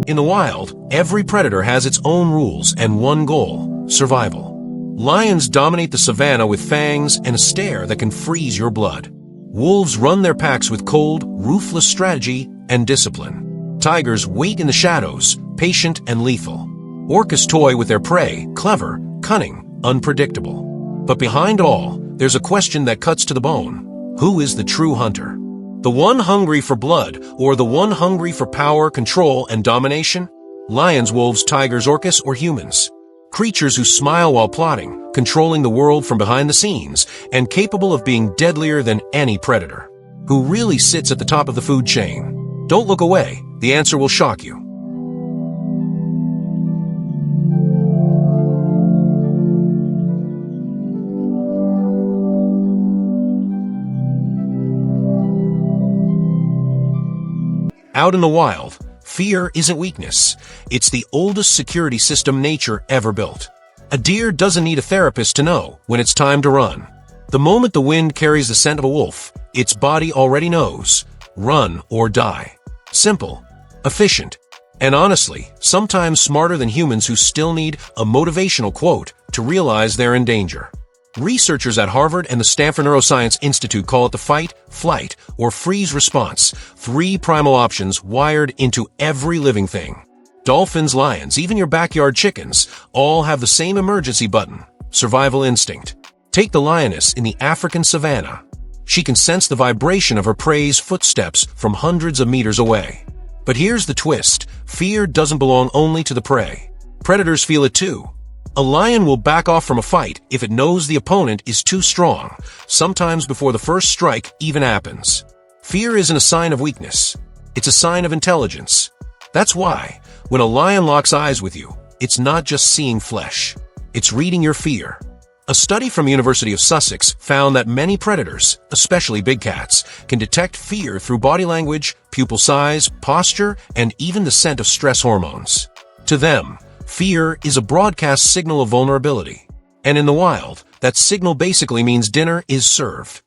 In the wild, every predator has its own rules and one goal: survival. Lions dominate the savanna with fangs and a stare that can freeze your blood. Wolves run their packs with cold, ruthless strategy and discipline. Tigers wait in the shadows, patient and lethal. Orcas toy with their prey, clever, cunning, unpredictable. But behind all, there's a question that cuts to the bone. Who is the true hunter? The one hungry for blood, or the one hungry for power, control, and domination? Lions, wolves, tigers, orcas, or humans? Creatures who smile while plotting, controlling the world from behind the scenes, and capable of being deadlier than any predator. Who really sits at the top of the food chain? Don't look away. The answer will shock you. Out in the wild, fear isn't weakness. It's the oldest security system nature ever built. A deer doesn't need a therapist to know when it's time to run. The moment the wind carries the scent of a wolf, its body already knows: run or die. Simple, efficient, and honestly, sometimes smarter than humans who still need a motivational quote to realize they're in danger. Researchers at Harvard and the Stanford Neuroscience Institute call it the fight, flight, or freeze response, three primal options wired into every living thing. Dolphins, lions, even your backyard chickens, all have the same emergency button: survival instinct. Take the lioness in the African savanna. She can sense the vibration of her prey's footsteps from hundreds of meters away. But here's the twist: fear doesn't belong only to the prey. Predators feel it too. A lion will back off from a fight if it knows the opponent is too strong, sometimes before the first strike even happens. Fear isn't a sign of weakness. It's a sign of intelligence. That's why, when a lion locks eyes with you, it's not just seeing flesh. It's reading your fear. A study from University of Sussex found that many predators, especially big cats, can detect fear through body language, pupil size, posture, and even the scent of stress hormones. To them, fear is a broadcast signal of vulnerability. And in the wild, that signal basically means dinner is served.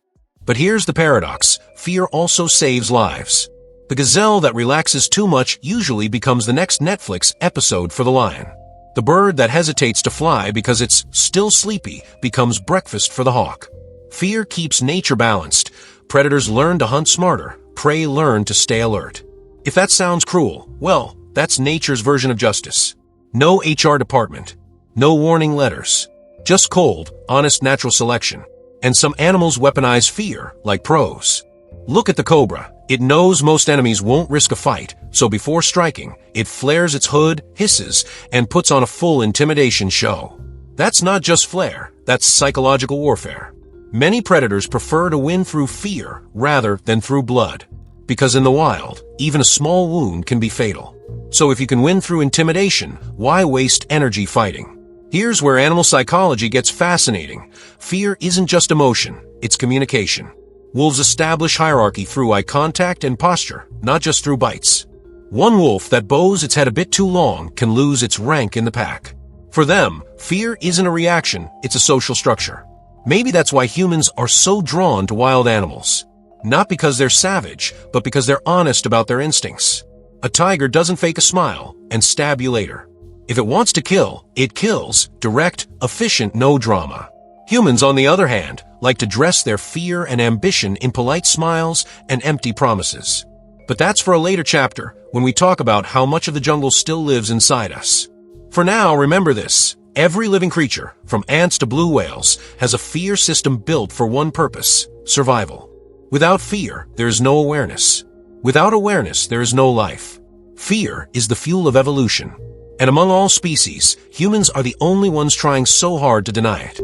But here's the paradox: fear also saves lives. The gazelle that relaxes too much usually becomes the next Netflix episode for the lion. The bird that hesitates to fly because it's still sleepy becomes breakfast for the hawk. Fear keeps nature balanced. Predators learn to hunt smarter. Prey learn to stay alert. If that sounds cruel, well, that's nature's version of justice. No HR department. No warning letters. Just cold, honest natural selection. And some animals weaponize fear like pros. Look at the cobra. It knows most enemies won't risk a fight, so before striking, it flares its hood, hisses, and puts on a full intimidation show. That's not just flair, that's psychological warfare. Many predators prefer to win through fear rather than through blood. Because in the wild, even a small wound can be fatal. So if you can win through intimidation, why waste energy fighting? Here's where animal psychology gets fascinating. Fear isn't just emotion, it's communication. Wolves establish hierarchy through eye contact and posture, not just through bites. One wolf that bows its head a bit too long can lose its rank in the pack. For them, fear isn't a reaction, it's a social structure. Maybe that's why humans are so drawn to wild animals. Not because they're savage, but because they're honest about their instincts. A tiger doesn't fake a smile and stab you later. If it wants to kill, it kills, direct, efficient, no drama. Humans, on the other hand, like to dress their fear and ambition in polite smiles and empty promises. But that's for a later chapter, when we talk about how much of the jungle still lives inside us. For now, remember this: every living creature, from ants to blue whales, has a fear system built for one purpose: survival. Without fear, there is no awareness. Without awareness, there is no life. Fear is the fuel of evolution. And among all species, humans are the only ones trying so hard to deny it.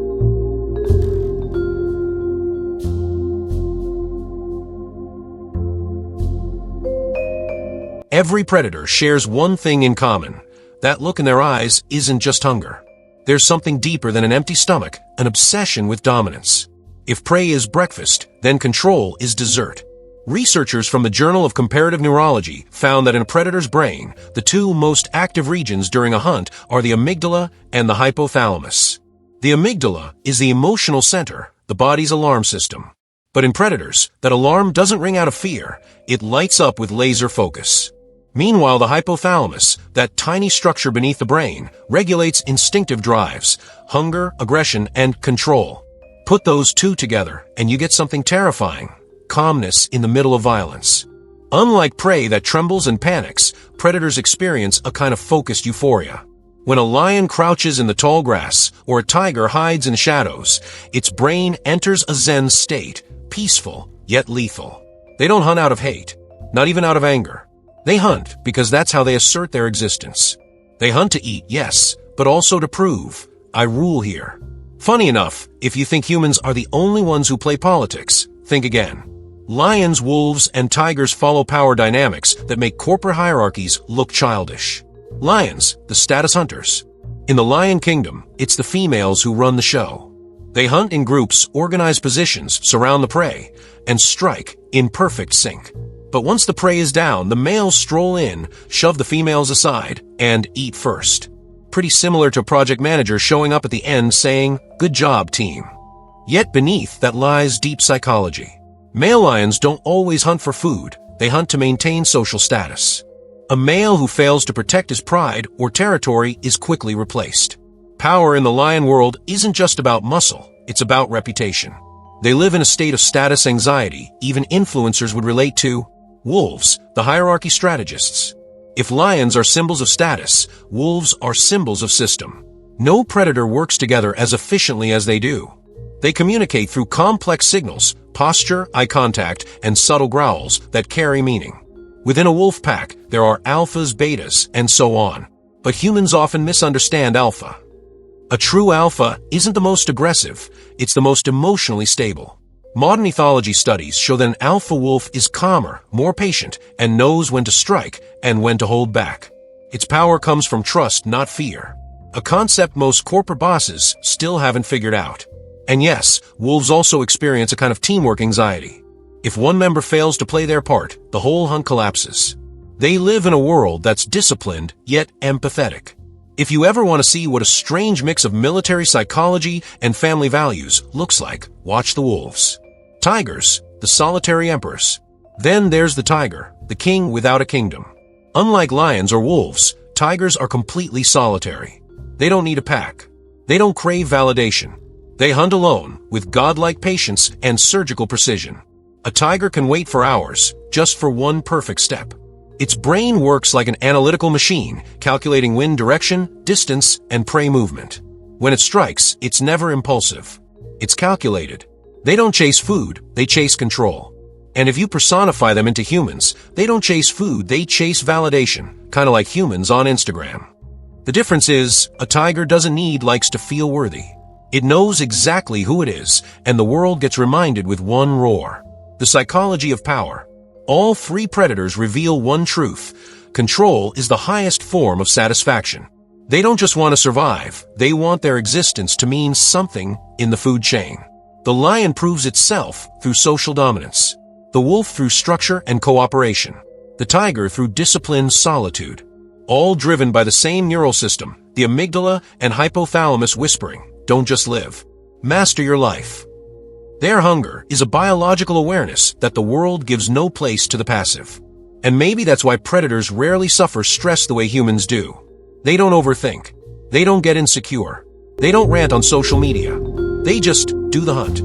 Every predator shares one thing in common. That look in their eyes isn't just hunger. There's something deeper than an empty stomach, an obsession with dominance. If prey is breakfast, then control is dessert. Researchers from the Journal of Comparative Neurology found that in a predator's brain, the two most active regions during a hunt are the amygdala and the hypothalamus. The amygdala is the emotional center, the body's alarm system. But in predators, that alarm doesn't ring out of fear, it lights up with laser focus. Meanwhile, the hypothalamus, that tiny structure beneath the brain, regulates instinctive drives, hunger, aggression, and control. Put those two together, and you get something terrifying: calmness in the middle of violence. Unlike prey that trembles and panics, predators experience a kind of focused euphoria. When a lion crouches in the tall grass, or a tiger hides in shadows, its brain enters a Zen state, peaceful, yet lethal. They don't hunt out of hate, not even out of anger. They hunt because that's how they assert their existence. They hunt to eat, yes, but also to prove, I rule here. Funny enough, if you think humans are the only ones who play politics, think again. Lions, wolves, and tigers follow power dynamics that make corporate hierarchies look childish. Lions, the status hunters. In the Lion Kingdom, it's the females who run the show. They hunt in groups, organize positions, surround the prey, and strike in perfect sync. But once the prey is down, the males stroll in, shove the females aside, and eat first. Pretty similar to a project manager showing up at the end saying, "Good job, team." Yet beneath that lies deep psychology. Male lions don't always hunt for food, they hunt to maintain social status. A male who fails to protect his pride or territory is quickly replaced. Power in the lion world isn't just about muscle, it's about reputation. They live in a state of status anxiety even influencers would relate to. Wolves, the hierarchy strategists. If lions are symbols of status, wolves are symbols of system. No predator works together as efficiently as they do. They communicate through complex signals, posture, eye contact, and subtle growls that carry meaning. Within a wolf pack, there are alphas, betas, and so on. But humans often misunderstand alpha. A true alpha isn't the most aggressive, it's the most emotionally stable. Modern ethology studies show that an alpha wolf is calmer, more patient, and knows when to strike and when to hold back. Its power comes from trust, not fear. A concept most corporate bosses still haven't figured out. And yes, wolves also experience a kind of teamwork anxiety. If one member fails to play their part, the whole hunt collapses. They live in a world that's disciplined, yet empathetic. If you ever want to see what a strange mix of military psychology and family values looks like, watch the wolves. Tigers, the solitary emperors. Then there's the tiger, the king without a kingdom. Unlike lions or wolves, tigers are completely solitary. They don't need a pack. They don't crave validation. They hunt alone, with godlike patience and surgical precision. A tiger can wait for hours, just for one perfect step. Its brain works like an analytical machine, calculating wind direction, distance, and prey movement. When it strikes, it's never impulsive. It's calculated. They don't chase food, they chase control. And if you personify them into humans, they don't chase food, they chase validation, kind of like humans on Instagram. The difference is, a tiger doesn't need likes to feel worthy. It knows exactly who it is, and the world gets reminded with one roar. The psychology of power. All three predators reveal one truth: control is the highest form of satisfaction. They don't just want to survive, they want their existence to mean something in the food chain. The lion proves itself through social dominance, the wolf through structure and cooperation, the tiger through disciplined solitude. All driven by the same neural system, the amygdala and hypothalamus whispering, don't just live, master your life. Their hunger is a biological awareness that the world gives no place to the passive. And maybe that's why predators rarely suffer stress the way humans do. They don't overthink. They don't get insecure. They don't rant on social media. They just do the hunt.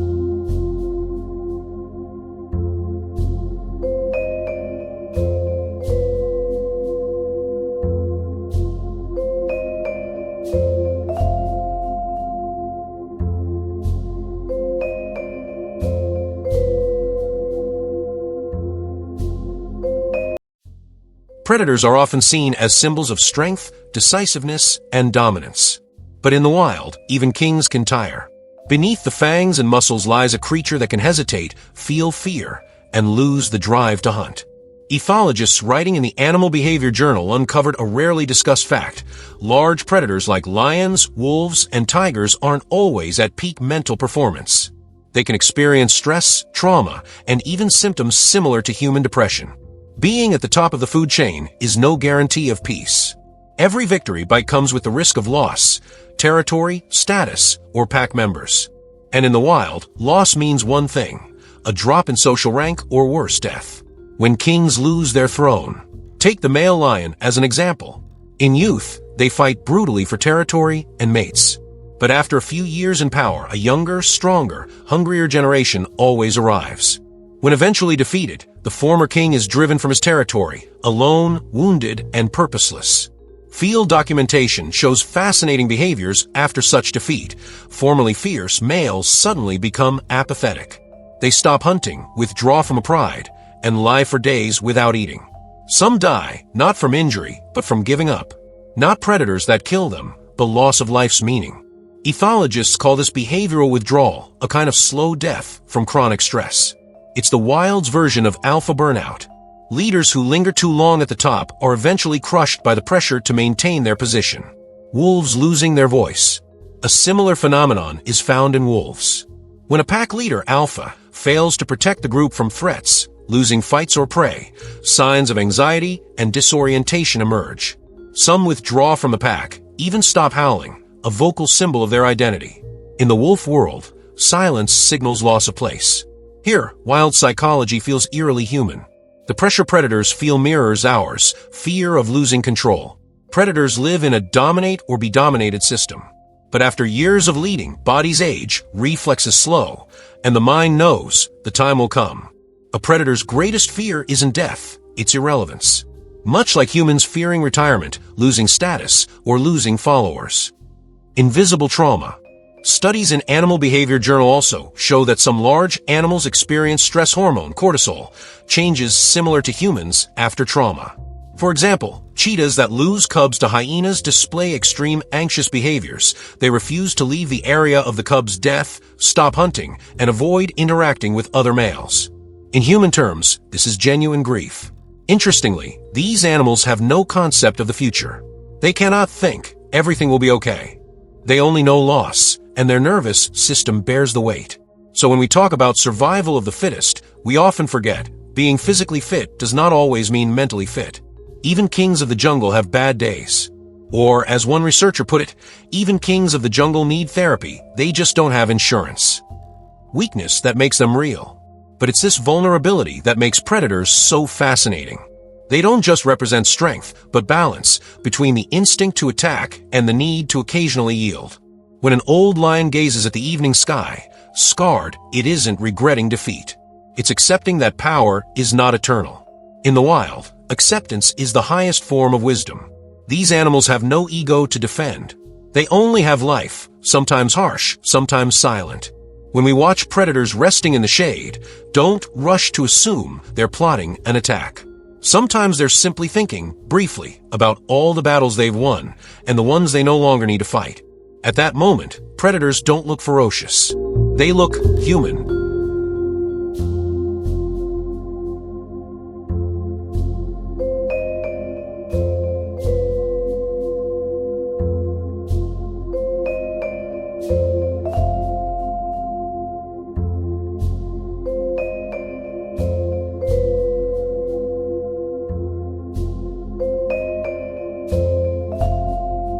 Predators are often seen as symbols of strength, decisiveness, and dominance. But in the wild, even kings can tire. Beneath the fangs and muscles lies a creature that can hesitate, feel fear, and lose the drive to hunt. Ethologists writing in the Animal Behavior Journal uncovered a rarely discussed fact. Large predators like lions, wolves, and tigers aren't always at peak mental performance. They can experience stress, trauma, and even symptoms similar to human depression. Being at the top of the food chain is no guarantee of peace. Every victory bite comes with the risk of loss, territory, status, or pack members. And in the wild, loss means one thing: a drop in social rank or worse, death. When kings lose their throne, Take the male lion as an example. In youth, they fight brutally for territory and mates. But after a few years in power, a younger, stronger, hungrier generation always arrives. When eventually defeated, the former king is driven from his territory, alone, wounded, and purposeless. Field documentation shows fascinating behaviors after such defeat. Formerly fierce males suddenly become apathetic. They stop hunting, withdraw from a pride, and lie for days without eating. Some die, not from injury, but from giving up. Not predators that kill them, but loss of life's meaning. Ethologists call this behavioral withdrawal, a kind of slow death from chronic stress. It's the wild's version of alpha burnout. Leaders who linger too long at the top are eventually crushed by the pressure to maintain their position. Wolves losing their voice. A similar phenomenon is found in wolves. When a pack leader, alpha, fails to protect the group from threats, losing fights or prey, signs of anxiety and disorientation emerge. Some withdraw from the pack, even stop howling, a vocal symbol of their identity. In the wolf world, silence signals loss of place. Here, wild psychology feels eerily human. The pressure predators feel mirrors ours, fear of losing control. Predators live in a dominate or be dominated system. But after years of leading, bodies age, reflexes slow, and the mind knows the time will come. A predator's greatest fear isn't death, it's irrelevance. Much like humans fearing retirement, losing status, or losing followers. Invisible trauma. Studies in Animal Behavior Journal also show that some large animals experience stress hormone, cortisol, changes similar to humans after trauma. For example, cheetahs that lose cubs to hyenas display extreme anxious behaviors. They refuse to leave the area of the cub's death, stop hunting, and avoid interacting with other males. In human terms, this is genuine grief. Interestingly, these animals have no concept of the future. They cannot think everything will be okay. They only know loss, and their nervous system bears the weight. So when we talk about survival of the fittest, we often forget being physically fit does not always mean mentally fit. Even kings of the jungle have bad days. Or, as one researcher put it, even kings of the jungle need therapy, they just don't have insurance. Weakness that makes them real. But it's this vulnerability that makes predators so fascinating. They don't just represent strength, but balance between the instinct to attack and the need to occasionally yield. When an old lion gazes at the evening sky, scarred, it isn't regretting defeat. It's accepting that power is not eternal. In the wild, acceptance is the highest form of wisdom. These animals have no ego to defend. They only have life, sometimes harsh, sometimes silent. When we watch predators resting in the shade, don't rush to assume they're plotting an attack. Sometimes they're simply thinking, briefly, about all the battles they've won and the ones they no longer need to fight. At that moment, predators don't look ferocious. They look human.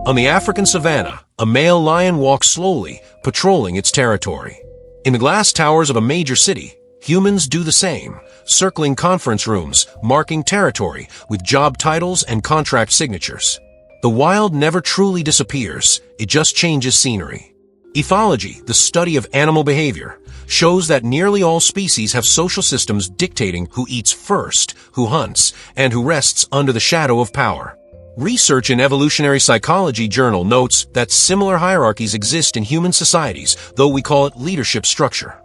On the African savanna, a male lion walks slowly, patrolling its territory. In the glass towers of a major city, humans do the same, circling conference rooms, marking territory with job titles and contract signatures. The wild never truly disappears, it just changes scenery. Ethology, the study of animal behavior, shows that nearly all species have social systems dictating who eats first, who hunts, and who rests under the shadow of power. Research in Evolutionary Psychology Journal notes that similar hierarchies exist in human societies, though we call it leadership structure.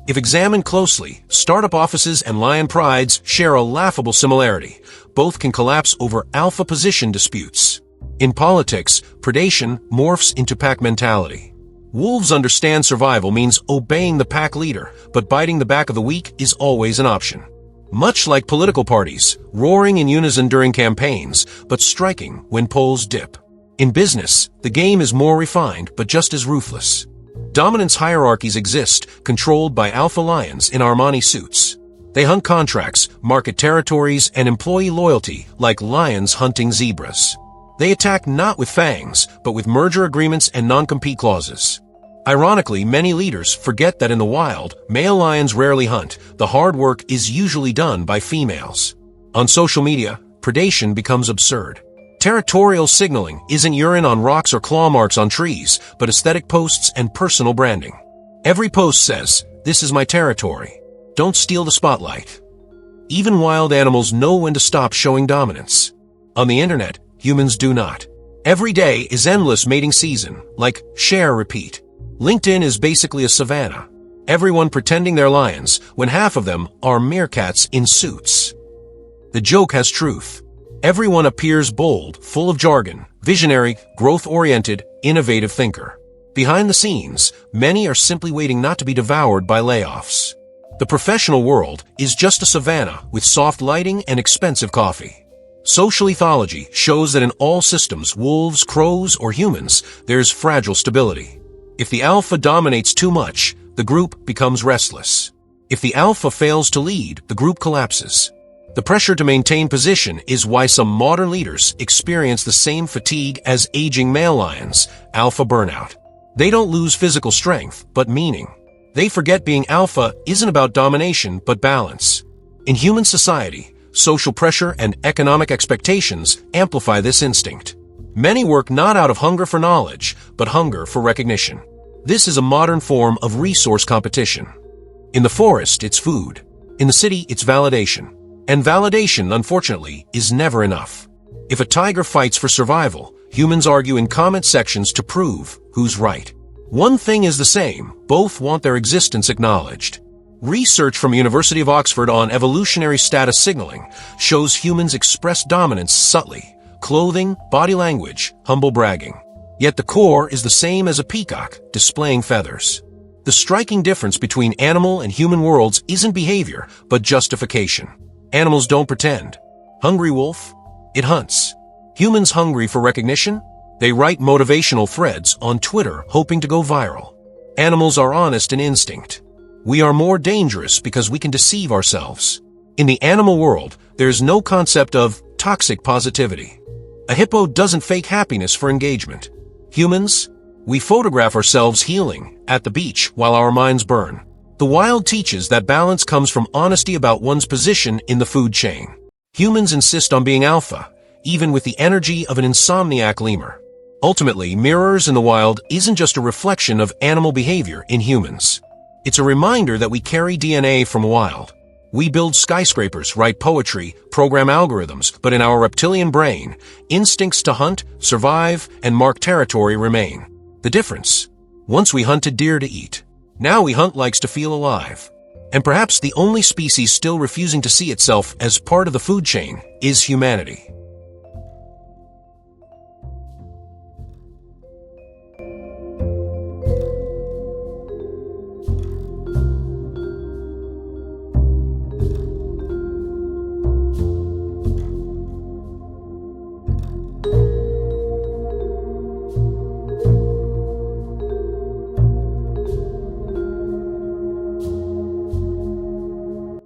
If examined closely, startup offices and lion prides share a laughable similarity. Both can collapse over alpha position disputes. In politics, predation morphs into pack mentality. Wolves understand survival means obeying the pack leader, but biting the back of the weak is always an option. Much like political parties, roaring in unison during campaigns, but striking when polls dip. In business, the game is more refined, but just as ruthless. Dominance hierarchies exist, controlled by alpha lions in Armani suits. They hunt contracts, market territories, and employee loyalty like lions hunting zebras. They attack not with fangs, but with merger agreements and non-compete clauses. Ironically, many leaders forget that in the wild, male lions rarely hunt. The hard work is usually done by females. On social media, predation becomes absurd. Territorial signaling isn't urine on rocks or claw marks on trees, but aesthetic posts and personal branding. Every post says, "This is my territory. Don't steal the spotlight." Even wild animals know when to stop showing dominance. On the internet, humans do not. Every day is endless mating season, like share, repeat. LinkedIn is basically a savanna. Everyone pretending they're lions, when half of them are meerkats in suits. The joke has truth. Everyone appears bold, full of jargon, visionary, growth-oriented, innovative thinker. Behind the scenes, many are simply waiting not to be devoured by layoffs. The professional world is just a savanna with soft lighting and expensive coffee. Social ethology shows that in all systems, wolves, crows, or humans, there's fragile stability. If the alpha dominates too much, the group becomes restless. If the alpha fails to lead, the group collapses. The pressure to maintain position is why some modern leaders experience the same fatigue as aging male lions, alpha burnout. They don't lose physical strength, but meaning. They forget being alpha isn't about domination, but balance. In human society, social pressure and economic expectations amplify this instinct. Many work not out of hunger for knowledge, but hunger for recognition. This is a modern form of resource competition. In the forest, it's food. In the city, it's validation. And validation, unfortunately, is never enough. If a tiger fights for survival, humans argue in comment sections to prove who's right. One thing is the same, both want their existence acknowledged. Research from University of Oxford on evolutionary status signaling shows humans express dominance subtly: clothing, body language, humble bragging. Yet the core is the same as a peacock, displaying feathers. The striking difference between animal and human worlds isn't behavior, but justification. Animals don't pretend. Hungry wolf? It hunts. Humans hungry for recognition? They write motivational threads on Twitter hoping to go viral. Animals are honest in instinct. We are more dangerous because we can deceive ourselves. In the animal world, there's no concept of toxic positivity. A hippo doesn't fake happiness for engagement. Humans? We photograph ourselves healing at the beach while our minds burn. The wild teaches that balance comes from honesty about one's position in the food chain. Humans insist on being alpha, even with the energy of an insomniac lemur. Ultimately, mirrors in the wild isn't just a reflection of animal behavior in humans. It's a reminder that we carry DNA from wild. We build skyscrapers, write poetry, program algorithms, but in our reptilian brain, instincts to hunt, survive, and mark territory remain. The difference? Once we hunted deer to eat. Now we hunt likes to feel alive. And perhaps the only species still refusing to see itself as part of the food chain is humanity.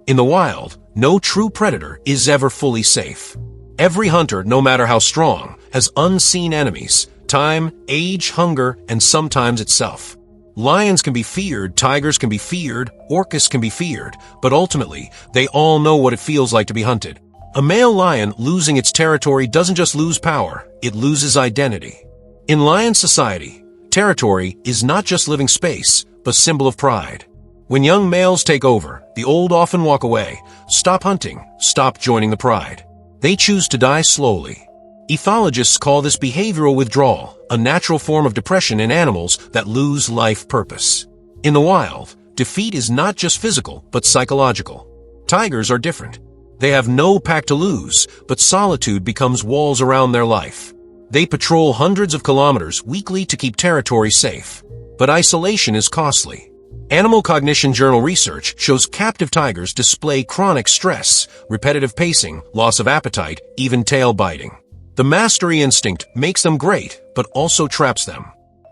In the wild, no true predator is ever fully safe. Every hunter, no matter how strong, has unseen enemies: time, age, hunger, and sometimes itself. Lions can be feared, tigers can be feared, orcas can be feared, but ultimately, they all know what it feels like to be hunted. A male lion losing its territory doesn't just lose power, it loses identity. In lion society, territory is not just living space, but symbol of pride. When young males take over, the old often walk away, stop hunting, stop joining the pride. They choose to die slowly. Ethologists call this behavioral withdrawal, a natural form of depression in animals that lose life purpose. In the wild, defeat is not just physical, but psychological. Tigers are different. They have no pack to lose, but solitude becomes walls around their life. They patrol hundreds of kilometers weekly to keep territory safe. But isolation is costly. Animal Cognition Journal research shows captive tigers display chronic stress, repetitive pacing, loss of appetite, even tail biting. The mastery instinct makes them great, but also traps them.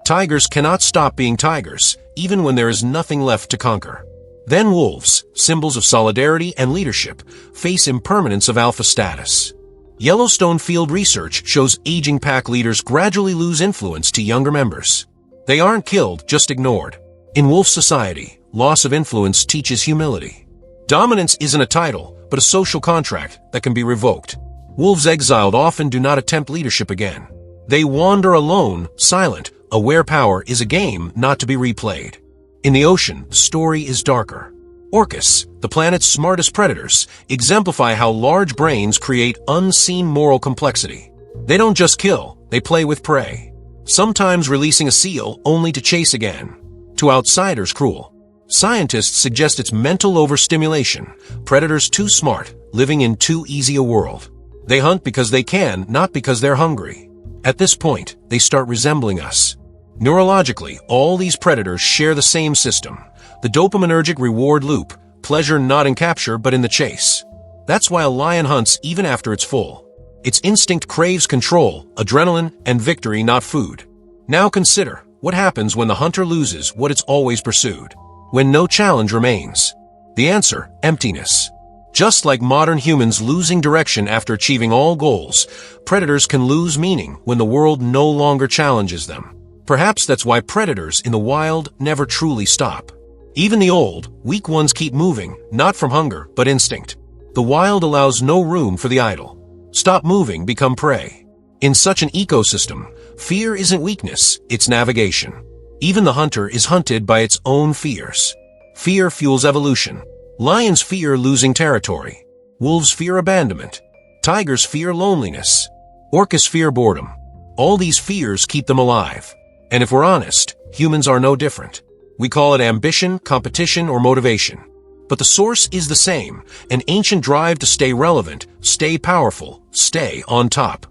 Tigers cannot stop being tigers, even when there is nothing left to conquer. Then wolves, symbols of solidarity and leadership, face impermanence of alpha status. Yellowstone field research shows aging pack leaders gradually lose influence to younger members. They aren't killed, just ignored. In wolf society, loss of influence teaches humility. Dominance isn't a title, but a social contract that can be revoked. Wolves exiled often do not attempt leadership again. They wander alone, silent, aware. Power is a game not to be replayed. In the ocean, the story is darker. Orcas, the planet's smartest predators, exemplify how large brains create unseen moral complexity. They don't just kill, they play with prey. Sometimes releasing a seal only to chase again. To outsiders, cruel. Scientists suggest it's mental overstimulation, predators too smart, living in too easy a world. They hunt because they can, not because they're hungry. At this point, they start resembling us. Neurologically, all these predators share the same system. The dopaminergic reward loop, pleasure not in capture but in the chase. That's why a lion hunts even after it's full. Its instinct craves control, adrenaline, and victory, not food. Now consider, what happens when the hunter loses what it's always pursued? When no challenge remains? The answer, emptiness. Just like modern humans losing direction after achieving all goals, predators can lose meaning when the world no longer challenges them. Perhaps that's why predators in the wild never truly stop. Even the old, weak ones keep moving, not from hunger, but instinct. The wild allows no room for the idle. Stop moving, become prey. In such an ecosystem, fear isn't weakness, it's navigation. Even the hunter is hunted by its own fears. Fear fuels evolution. Lions fear losing territory. Wolves fear abandonment. Tigers fear loneliness. Orcas fear boredom. All these fears keep them alive. And if we're honest, humans are no different. We call it ambition, competition, or motivation. But the source is the same, an ancient drive to stay relevant, stay powerful, stay on top.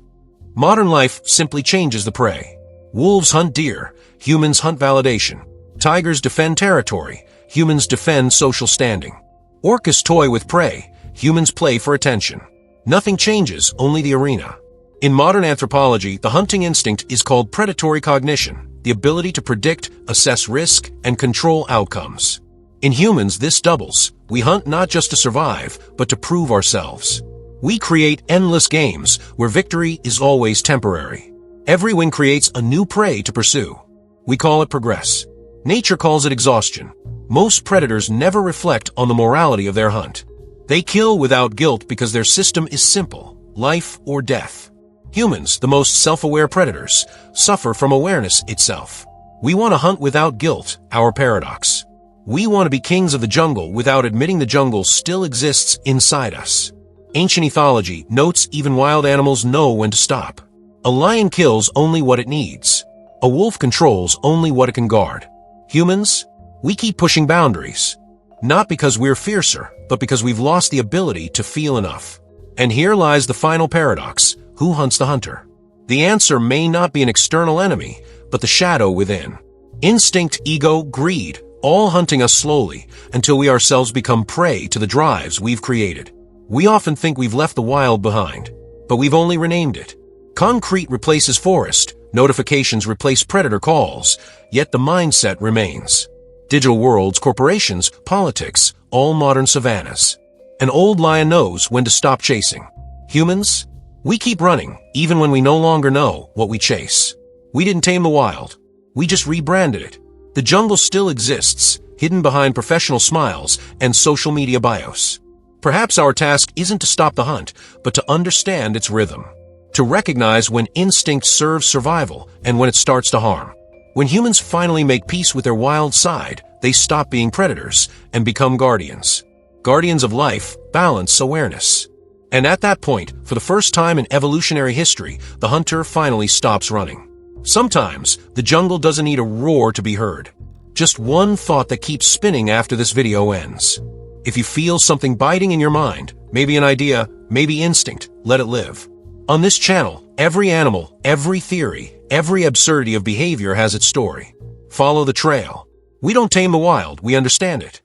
Modern life simply changes the prey. Wolves hunt deer, humans hunt validation. Tigers defend territory, humans defend social standing. Orcas toy with prey, humans play for attention. Nothing changes, only the arena. In modern anthropology, the hunting instinct is called predatory cognition, the ability to predict, assess risk, and control outcomes. In humans, this doubles. We hunt not just to survive, but to prove ourselves. We create endless games where victory is always temporary. Every win creates a new prey to pursue. We call it progress. Nature calls it exhaustion. Most predators never reflect on the morality of their hunt. They kill without guilt because their system is simple, life or death. Humans, the most self-aware predators, suffer from awareness itself. We want to hunt without guilt, our paradox. We want to be kings of the jungle without admitting the jungle still exists inside us. Ancient ethology notes even wild animals know when to stop. A lion kills only what it needs. A wolf controls only what it can guard. Humans, we keep pushing boundaries. Not because we're fiercer, but because we've lost the ability to feel enough. And here lies the final paradox. Who hunts the hunter? The answer may not be an external enemy, but the shadow within. Instinct, ego, greed, all hunting us slowly until we ourselves become prey to the drives we've created. We often think we've left the wild behind, but we've only renamed it. Concrete replaces forest, notifications replace predator calls, yet the mindset remains. Digital worlds, corporations, politics, all modern savannas. An old lion knows when to stop chasing. Humans, we keep running, even when we no longer know what we chase. We didn't tame the wild. We just rebranded it. The jungle still exists, hidden behind professional smiles and social media bios. Perhaps our task isn't to stop the hunt, but to understand its rhythm. To recognize when instinct serves survival and when it starts to harm. When humans finally make peace with their wild side, they stop being predators and become guardians. Guardians of life, balance, awareness. And at that point, for the first time in evolutionary history, the hunter finally stops running. Sometimes, the jungle doesn't need a roar to be heard. Just one thought that keeps spinning after this video ends. If you feel something biting in your mind, maybe an idea, maybe instinct, let it live. On this channel, every animal, every theory, every absurdity of behavior has its story. Follow the trail. We don't tame the wild, we understand it.